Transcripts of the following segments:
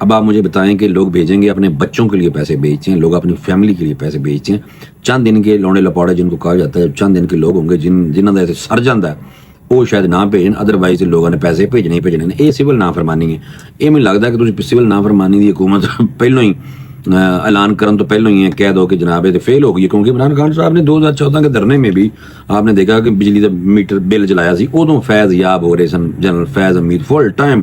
اب آپ مجھے بتائیں کہ لوگ بھیجیں گے اپنے بچوں کے لیے پیسے بھیجتے ہیں, لوگ اپنی فیملی کے لیے پیسے بھیجتے ہیں, چند دن کے لوڑے لپاڑے جن کو کہا جاتا ہے, چند دن کے لوگ ہوں گے جنہوں کا ایسے سر جاتا ہے وہ شاید نہ بھیجن, ادروائز لوگوں نے پیسے بھیجنے ہی بھیجنے. یہ سول نافرمانی ہے. یہ مجھے لگتا ہے کہ تسی سول نافرمانی دی حکومت پہلوں ہی اعلان کرن تو پہلوں ہی کہہ دو کہ جناب یہ فیل ہو گئی, کیونکہ عمران خان صاحب نے 2014 کے دھرنے میں بھی آپ نے دیکھا کہ بجلی کا میٹر بل جلایا سی, ادوں فیض یاب ہو رہے سن, جنرل فیض حمید فل ٹائم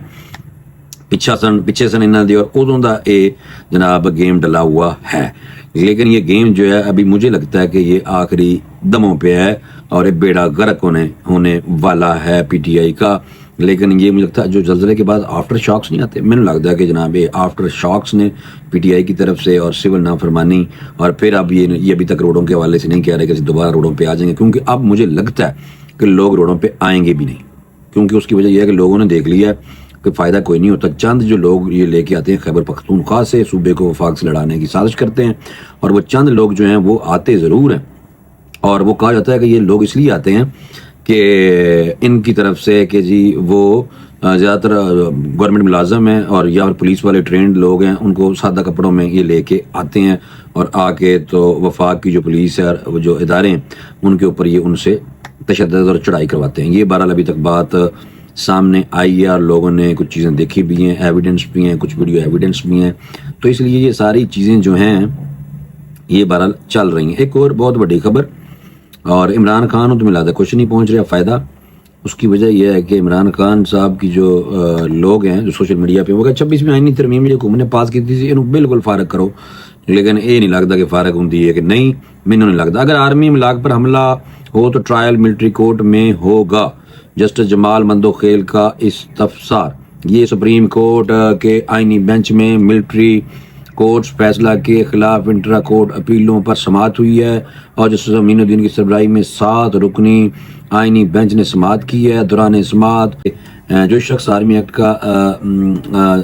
پیچھے سن انہوں دی, اور ادوں دا یہ جناب گیم ڈلا ہوا ہے. لیکن یہ گیم جو ہے ابھی مجھے لگتا ہے کہ یہ آخری دموں پہ ہے اور یہ بیڑا غرق ہونے والا ہے پی ٹی آئی کا. لیکن یہ مجھے لگتا ہے جو زلزلے کے بعد آفٹر شاکس نہیں آتے, مجھے لگتا ہے کہ جناب یہ آفٹر شاکس نے پی ٹی آئی کی طرف سے اور سول نافرمانی, اور پھر اب یہ ابھی تک روڈوں کے حوالے سے نہیں کہہ رہے کہ دوبارہ روڈوں پہ آ جائیں گے, کیونکہ اب مجھے لگتا ہے کہ لوگ روڈوں پہ آئیں گے بھی نہیں, کیونکہ اس کی وجہ یہ ہے کہ لوگوں نے دیکھ لیا ہے کہ فائدہ کوئی نہیں ہوتا. چند جو لوگ یہ لے کے آتے ہیں خیبر پختونخوا سے صوبے کو وفاق سے لڑانے کی سازش کرتے ہیں, اور وہ چند لوگ جو ہیں وہ آتے ضرور ہیں, اور وہ کہا جاتا ہے کہ یہ لوگ اس لیے آتے ہیں کہ ان کی طرف سے کہ جی وہ زیادہ تر گورنمنٹ ملازم ہیں اور یا پولیس والے ٹرینڈ لوگ ہیں, ان کو سادہ کپڑوں میں یہ لے کے آتے ہیں, اور آ کے تو وفاق کی جو پولیس ہے اور جو ادارے ہیں ان کے اوپر یہ ان سے تشدد اور چڑھائی کرواتے ہیں. یہ بہرحال ابھی تک بات سامنے آئی ہے اور لوگوں نے کچھ چیزیں دیکھی بھی ہیں, ایویڈنس بھی ہیں, کچھ ویڈیو ایویڈنس بھی ہیں, تو اس لیے یہ ساری چیزیں جو ہیں یہ بہرحال چل رہی ہیں. ایک اور بہت بڑی خبر, اور عمران خان تو ملا دے کچھ نہیں پہنچ رہا فائدہ. اس کی وجہ یہ ہے کہ عمران خان صاحب کی جو لوگ ہیں جو سوشل میڈیا پہ وہ کہ 26ویں آئینی ترمیم جو حکومت نے پاس کی تھی انہوں بالکل فارغ کرو, لیکن یہ نہیں لگتا کہ فارغ ہوتی ہے کہ نہیں, مینوں نہیں لگتا. اگر آرمی املاک پر حملہ ہو تو ٹرائل ملٹری کورٹ میں ہوگا, جسٹس جمال مندوخیل کا استفسار. یہ سپریم کورٹ کے آئینی بینچ میں ملٹری کورٹس فیصلہ کے خلاف انٹرا کورٹ اپیلوں پر سماعت ہوئی ہے, اور جسٹس امین الدین کی سربراہی میں 7 رکنی آئینی بینچ نے سماعت کی ہے. دوران سماعت جو شخص آرمی ایکٹ کا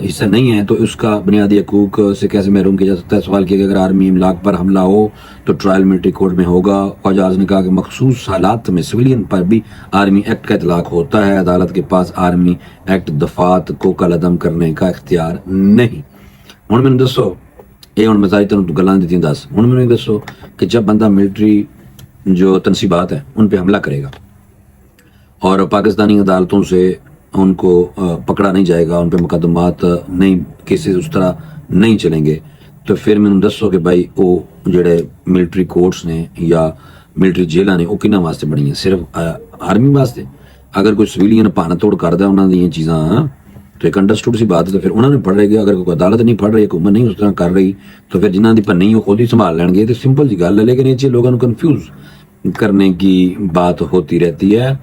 حصہ نہیں ہے تو اس کا بنیادی حقوق سے کیسے محروم کیا جا سکتا ہے. سوال کیا کہ اگر آرمی املاک پر حملہ ہو تو ٹرائل ملٹری کورٹ میں ہوگا. خواجہ اعظم نے کہا کہ مخصوص حالات میں سویلین پر بھی آرمی ایکٹ کا اطلاق ہوتا ہے, عدالت کے پاس آرمی ایکٹ دفعات کو کالعدم کرنے کا اختیار نہیں. ہوں میں دسو یہ ہوں میں ساری تینوں گلاں دیتی دس, ہوں میں دسو کہ جب بندہ ملٹری جو تنصیبات ہیں ان پہ حملہ کرے گا اور پاکستانی عدالتوں سے ان کو پکڑا نہیں جائے گا, ان پہ مقدمات نہیں, کیسز اس طرح نہیں چلیں گے, تو پھر میں دسو کہ بھائی وہ جڑے ملٹری کورٹس نے یا ملٹری جیلاں نے وہ کنہاں واسطے بنی ہیں؟ صرف آرمی واسطے؟ اگر کوئی سویلین پانا توڑ کردا انہاں دی یہ چیزاں تو ایک انڈرسٹوڈ سی بات ہے, تو پھر انہوں نے پڑھ رہے گی. اگر کوئی عدالت نہیں پڑھ رہی, حکومت نہیں اس طرح کر رہی, تو پھر جنہاں دی پنی وہ خود ہی سنبھال لیں گے. تو سمپل سی گل ہے, لیکن یہ چیز لوگوں کو کنفیوز کرنے کی بات ہوتی رہتی ہے.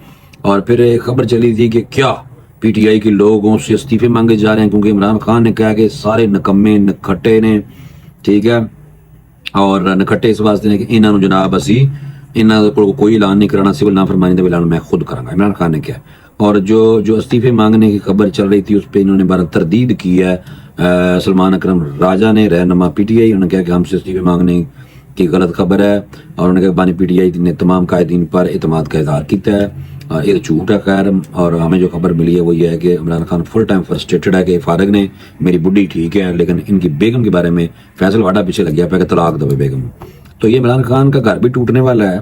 اور پھر ایک خبر چلی تھی کہ کیا پی ٹی آئی کے لوگوں سے استعفے مانگے جا رہے ہیں کیونکہ عمران خان نے کہا کہ سارے نکمے نکھٹے نے, ٹھیک ہے, اور نکھٹے اس واسطے نے کہ انہوں نے جناب اسی انہوں کو کوئی اعلان نہیں کرانا, سول نافرمانی کا اعلان میں خود کراں گا, عمران خان نے کیا. اور جو استعفے مانگنے کی خبر چل رہی تھی اس پہ انہوں نے بارہ تردید کی ہے. سلمان اکرم راجہ نے, رہنما پی ٹی آئی, انہوں نے کہا کہ ہم سے استعفے مانگنے کی غلط خبر ہے, اور انہوں نے کہا بانی پی ٹی آئی نے تمام قائدین پر اعتماد کا اظہار کیا ہے. یہ جھوٹ ہے خیر, اور ہمیں جو خبر ملی ہے وہ یہ ہے کہ Imran Khan full time frustrated ہے کہ فارغ نے میری بڈھی ٹھیک ہے, لیکن ان کی بیگم کے بارے میں فیصل واڈا پیچھے لگ گیا پہ کہ طلاق دو بیگم. تو یہ عمران خان کا گھر بھی ٹوٹنے والا ہے,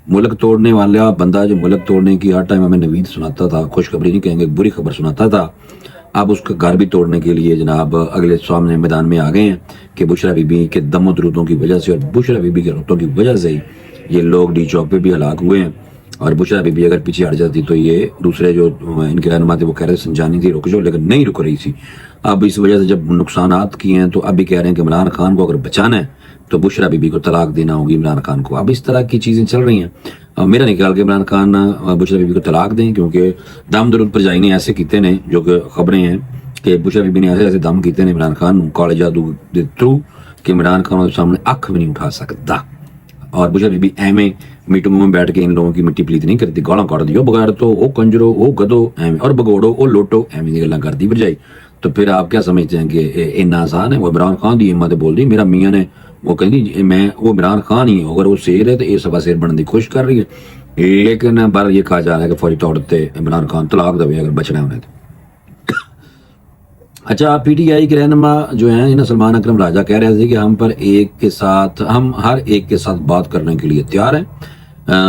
ملک توڑنے والا بندہ جو ملک توڑنے کی ہر ٹائم ہمیں نوید سناتا تھا, خوشخبری نہیں کہیں گے, بری خبر سناتا تھا, اب اس کا گھر بھی توڑنے کے لیے جناب اگلے سامنے میدان میں آ گئے ہیں کہ بشرا بی بی کے دم و درودوں کی وجہ سے اور بشرا بی بی کے روتوں کی وجہ سے ہی یہ لوگ ڈی چوک پہ بھی ہلاک ہوئے ہیں. اور بشرا بی بی اگر پیچھے ہٹ جاتی تو یہ دوسرے جو ان کے رہنما تھے وہ کہہ رہے سنجانی تھی رک جاؤ, لیکن نہیں رک رہی تھی. اب اس وجہ سے جب نقصانات کیے ہیں تو اب بھی کہہ رہے ہیں کہ عمران خان کو اگر بچانا ہے تو بشرا بی بی کو طلاق دینا ہوگی عمران خان کو. اب اس طرح کی چیزیں چل رہی ہیں. میرا نہیں خیال کہ عمران خان بشرا بی بی کو طلاق دیں, کیونکہ دم درود پر جائی نے ایسے کیتے نے جو کہ خبریں ہیں کہ بشرا بی بی نے ایسے دم کیتے نے عمران خان کالے جادو دے تھرو کہ عمران خان سامنے اکھ بھی نہیں اٹھا سکتا. اور بشرا بی بی ایویں میٹوں میں بیٹھ کے ان لوگوں کی مٹی پلیت نہیں کرتی, گالاں کٹ دیو بغیر تو وہ کنجرو وہ گدو ایویں اور بگوڑو وہ لوٹو ایویں دی گلاں کرتی بجائی. تو پھر آپ کیا سمجھتے ہیں کہ اتنا آسان ہے؟ وہ عمران خان دی ہمت بول دی, میرا میاں نے وہ کہندی میں وہ عمران خان ہی اگر وہ شیر ہے تو یہ سبا شیر بننے کی کوشش کر رہی ہے, لیکن بار یہ کہا جا رہا ہے کہ فوری طور پہ عمران خان طلاق دے اگر بچنا ہے انہیں. اچھا پی ٹی آئی کے رہنما جو ہیں سلمان اکرم راجہ کہہ رہے تھے کہ ہم ہر ایک کے ساتھ بات کرنے کے لیے تیار ہیں.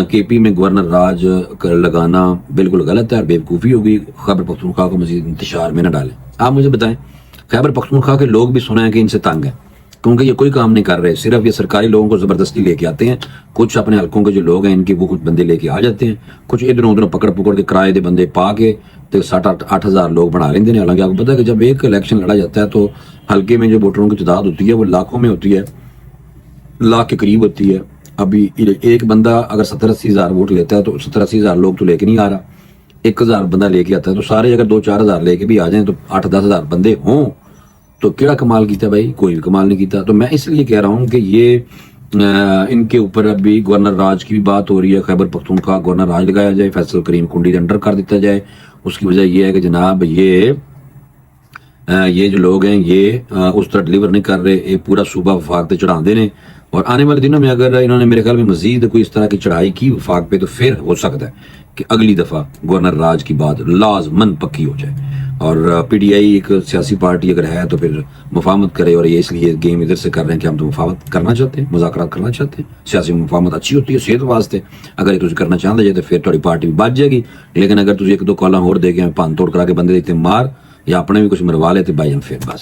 کے پی میں گورنر راج لگانا بالکل غلط ہے اور بیوقوفی ہوگی. خیبر پختونخوا کو مزید انتشار میں نہ ڈالیں. آپ مجھے بتائیں خیبر پختونخوا کے لوگ بھی سنے ہیں کہ ان سے تنگ ہیں کیونکہ یہ کوئی کام نہیں کر رہے, صرف یہ سرکاری لوگوں کو زبردستی لے کے آتے ہیں. کچھ اپنے حلقوں کے جو لوگ ہیں ان کے وہ کچھ بندے لے کے آ جاتے ہیں, کچھ ادھر ادھر پکڑ کے کرائے دے بندے پا کے 7-8 ہزار لوگ بنا لیتے ہیں. حالانکہ آپ کو پتا ہے کہ جب ایک الیکشن لڑا جاتا ہے تو حلقے میں جو ووٹروں کی تعداد ہوتی ہے وہ لاکھوں میں ہوتی ہے, لاکھ کے قریب ہوتی ہے. ابھی ایک بندہ اگر 70-80 ہزار ووٹ لیتا ہے تو 70-80 ہزار لوگ تو لے کے نہیں آ رہا, 1,000 بندہ لے کے آتا ہے. تو سارے اگر 2-4 ہزار لے کے بھی آ جائیں تو 8-10 ہزار بندے ہوں تو کیڑا کمال کیتا بھائی, کوئی بھی کمال نہیں کیتا. تو میں اس لیے کہہ رہا ہوں کہ یہ ان کے اوپر ابھی گورنر راج کی بھی بات ہو رہی ہے. خیبر پختونخوا گورنر راج لگایا جائے, فیصل کریم کنڈی کے انڈر کر دیتا جائے. اس کی وجہ یہ ہے کہ جناب یہ جو لوگ ہیں یہ اس طرح ڈلیور نہیں کر رہے, یہ پورا صوبہ وفاق تے چڑھا دے نے. اور آنے والے دنوں میں اگر انہوں نے میرے خیال میں مزید کوئی اس طرح کی چڑھائی کی وفاق پہ تو پھر ہو سکتا ہے کہ اگلی دفعہ گورنر راج کی بات لازمن پکی ہو جائے. اور پی ٹی آئی ایک سیاسی پارٹی اگر ہے تو پھر مفاہمت کرے, اور یہ اس لیے گیم ادھر سے کر رہے ہیں کہ ہم تو مفاہمت کرنا چاہتے ہیں, مذاکرات کرنا چاہتے ہیں. سیاسی مفاہمت اچھی ہوتی ہے صحت واسطے, اگر یہ تجھے کرنا چاہتے جائے تو پھر تھوڑی پارٹی بھی بچ جائے گی. لیکن اگر تجھے 1-2 کالاں ہور دے کے پان توڑ کرا کے بندے دیتے مار یا اپنے بھی کچھ مروا لیتے بھائی جان,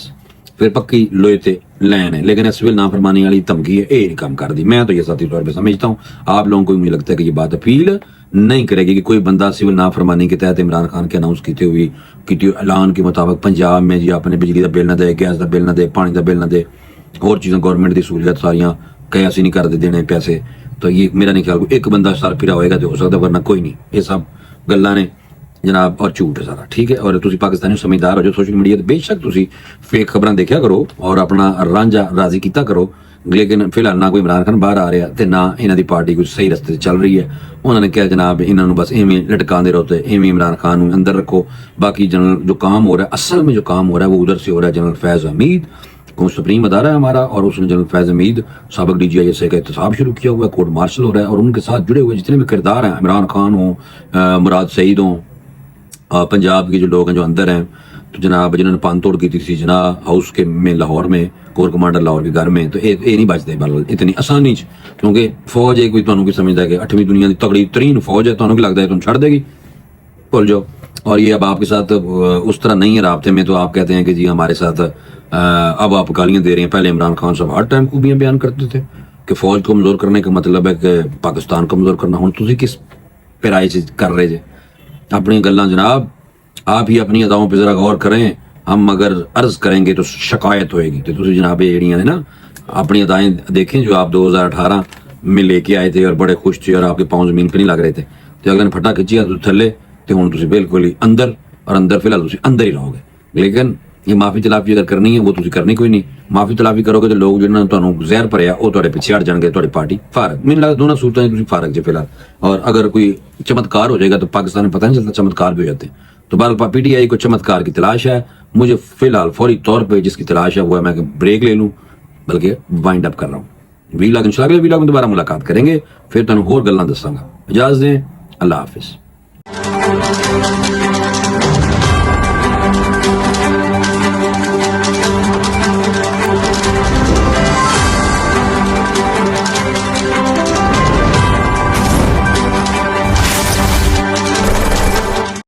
پھر پکی لوہے تے لین ہے. لیکن سول نافرمانی والی دھمکی ہے, یہ کام کر دی. میں تو یہ ذاتی طور پہ سمجھتا ہوں, آپ لوگوں کو مجھے لگتا ہے کہ یہ بات اپیل نہیں کرے گی کہ کوئی بندہ سول نافرمانی کے تحت عمران خان کے اناؤنس کیتے ہوئی اعلان کے مطابق پنجاب میں جی اپنے بجلی کا بل نہ دے, گیس کا بل نہ دے, پانی کا بل نہ دے, اور چیزیں گورنمنٹ کی سہولیات ساریاں کہ اسی نہیں کر دے دینے پیسے. تو یہ میرا نہیں خیال ایک بندہ سر پھرا ہوئے گا تو ہو سکتا, ورنہ کوئی نہیں. یہ سب گلاں نے جناب اور جھوٹ ہے سارا, ٹھیک ہے. اور تسی پاکستانی سمجھدار ہو جو سوشل میڈیا تے بے شک تسی فیک خبراں دیکھیا کرو اور اپنا رانجھا راضی کیتا کرو, لیکن فی الحال نہ کوئی عمران خان باہر آ رہا تے نہ انہاں دی پارٹی کچھ صحیح رستے چل رہی ہے. انہوں نے کہا جناب انہاں نوں بس ایویں لٹکاندے رہو تے ایویں عمران خان نوں اندر رکھو. باقی جنرل جو کام ہو رہا ہے, اصل میں جو کام ہو رہا ہے وہ ادھر سے ہو رہا ہے. جنرل فیض حمید کو سپریم ادارہ ہے ہمارا, اور اس نے جنرل فیض حمید سابق D G I S A کا احتساب شروع کیا ہوا ہے, کورٹ مارشل ہو رہا ہے, اور ان کے ساتھ جڑے ہوئے جتنے بھی کردار ہیں, عمران خان ہوں, مراد سعید ہوں, پنجاب کے جو لوگ ہیں جو اندر ہیں, تو جناب جنہوں نے پان توڑ کی تھی جناب ہاؤس کے میں لاہور میں کور کمانڈر لاہور کے گھر میں, تو یہ نہیں بچتے اتنی آسانی کیونکہ فوج ہے کوئی تمہیں سمجھتا ہے کہ 8ویں دنیا کی تگڑی ترین فوج ہے, تمہیں لگتا ہے تم چھڑ دے گی, بھول جاؤ. اور یہ اب آپ کے ساتھ اس طرح نہیں ہے رابطے میں, تو آپ کہتے ہیں کہ جی ہمارے ساتھ اب آپ گالیاں دے رہے ہیں. پہلے عمران خان صاحب ہر ٹائم خوبیاں بیان کرتے تھے کہ فوج کو کمزور کرنے کا مطلب ہے کہ پاکستان کمزور کرنا. ہوں تھی کس پیرائی سے کر رہے جے اپنی گلاں جناب, آپ ہی اپنی اداؤں پہ ذرا غور کریں. ہم اگر عرض کریں گے تو شکایت ہوئے گی. تو تسی جناب یہ جڑیاں ہیں نا اپنی ادائیں دیکھیں جو آپ 2018 میں لے کے آئے تھے اور بڑے خوش تھے اور آپ کے پاؤں زمین پہ نہیں لگ رہے تھے, تو اگر نے پھٹا کھچیا تو تھلے تو ہوں تسی بالکل ہی اندر, اور اندر فی الحال تسی اندر ہی رہو گے. لیکن یہ معافی تلافی اگر کرنی ہے وہ تسی کرنی کوئی نہیں. معافی تلافی کرو گے تو لوگ جنہوں نے تمہیں زہر بھریا وہ تھوڑے پیچھے ہٹ جان گے, تھوڑی پارٹی فارغ. مجھے لگتا دونوں صورتیں تسی فارغ جے فی الحال. اور اگر کوئی چمتکار ہو جائے گا تو پاکستان میں پتہ نہیں چلتا چمتکار بھی ہو جاتے ہیں. تو بہرحال پی ٹی آئی کو چمتکار کی تلاش ہے. مجھے فی الحال فوری طور پہ جس کی تلاش ہے وہ ہے میں بریک لے لوں, بلکہ وائنڈ اپ کر رہا ہوں. ویلاگ انشاءاللہ اگلے ویلاگ میں دوبارہ ملاقات کریں گے, پھر تمہیں اور گلاں دساں گا. اجازت دیں, اللہ حافظ.